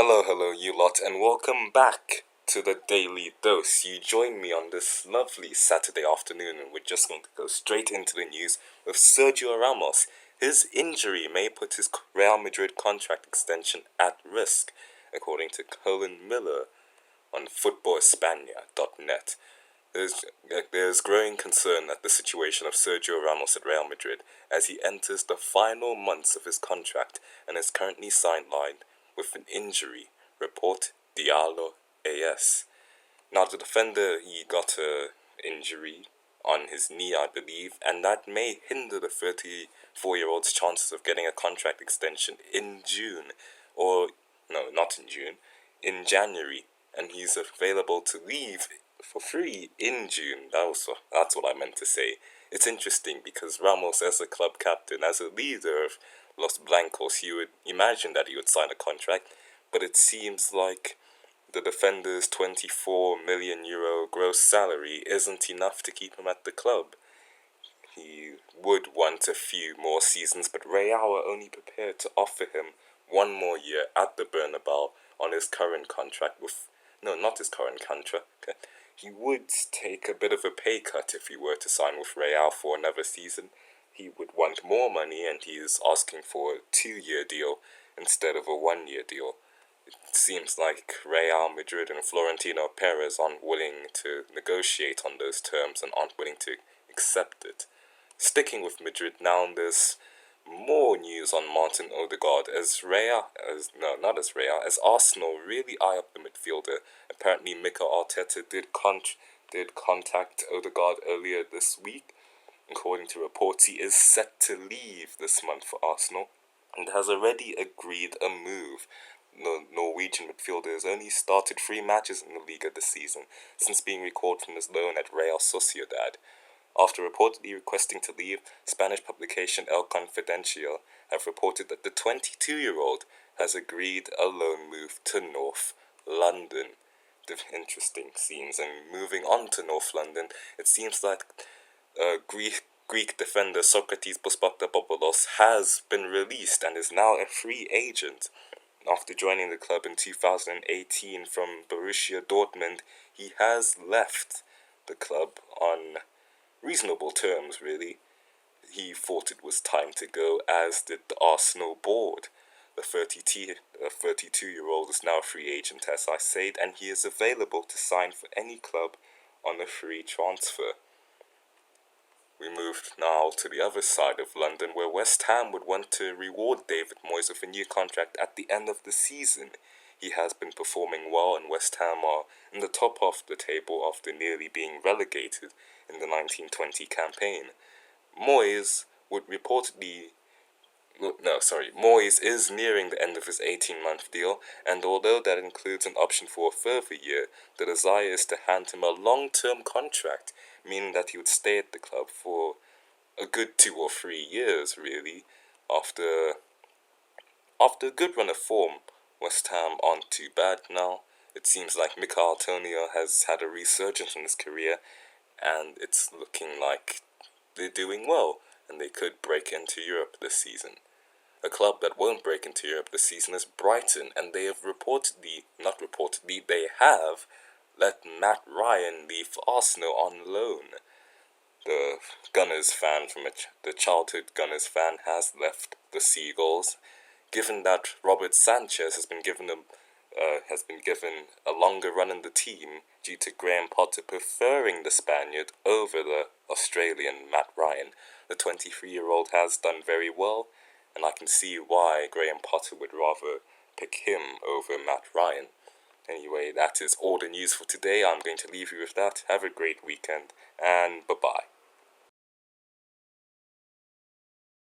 Hello, you lot, and welcome back to the Daily Dose. You join me on this lovely Saturday afternoon, and we're just going to go straight into the news with Sergio Ramos. His injury may put his Real Madrid contract extension at risk, according to Colin Miller on footballespana.net. There's growing concern at the situation of Sergio Ramos at Real Madrid as he enters the final months of his contract and is currently sidelined with an injury, report Diallo AS. Now, the defender, he got an injury on his knee, I believe, and that may hinder the 34-year-old's chances of getting a contract extension in June, or, no, not in June, in January, and he's available to leave for free in June. That's what I meant to say. It's interesting because Ramos, as a club captain, as a leader of Los Blancos, you would imagine that he would sign a contract, but it seems like the defender's €24 million gross salary isn't enough to keep him at the club. He would want a few more seasons, but Real are only prepared to offer him one more year at the Bernabeu on his current contract not his current contract. He would take a bit of a pay cut if he were to sign with Real for another season. He would want more money, and he is asking for a 2-year deal instead of a 1-year deal. It seems like Real Madrid and Florentino Perez aren't willing to negotiate on those terms and aren't willing to accept it. Sticking with Madrid now, there's more news on Martin Odegaard as Arsenal really eye up the midfielder. Apparently Mikel Arteta did contact Odegaard earlier this week. According to reports, he is set to leave this month for Arsenal and has already agreed a move. The Norwegian midfielder has only started 3 matches in the Liga this season since being recalled from his loan at Real Sociedad. After reportedly requesting to leave, Spanish publication El Confidencial have reported that the 22-year-old has agreed a loan move to North London. The interesting scenes. And moving on to North London, it seems like Greek defender Socrates Buspaktabopoulos has been released and is now a free agent. After joining the club in 2018 from Borussia Dortmund, he has left the club on reasonable terms, really. He thought it was time to go, as did the Arsenal board. The 32-year-old is now a free agent, as I said, and he is available to sign for any club on a free transfer. We moved now to the other side of London, where West Ham would want to reward David Moyes with a new contract at the end of the season. He has been performing well, and West Ham are in the top of the table after nearly being relegated in the 1920 campaign. Moyes is nearing the end of his 18-month deal, and although that includes an option for a further year, the desire is to hand him a long-term contract, meaning that he would stay at the club for a good 2 or 3 years, really. After a good run of form, West Ham aren't too bad now. It seems like Mikel Arteta has had a resurgence in his career, and it's looking like they're doing well, and they could break into Europe this season. A club that won't break into Europe this season is Brighton, and they have they have let Matt Ryan leave for Arsenal on loan. The childhood Gunners fan has left the Seagulls. Given that Robert Sanchez has been given a longer run in the team due to Graham Potter preferring the Spaniard over the Australian Matt Ryan, the 23-year-old has done very well, and I can see why Graham Potter would rather pick him over Matt Ryan. Anyway, that is all the news for today. I'm going to leave you with that. Have a great weekend, and bye-bye.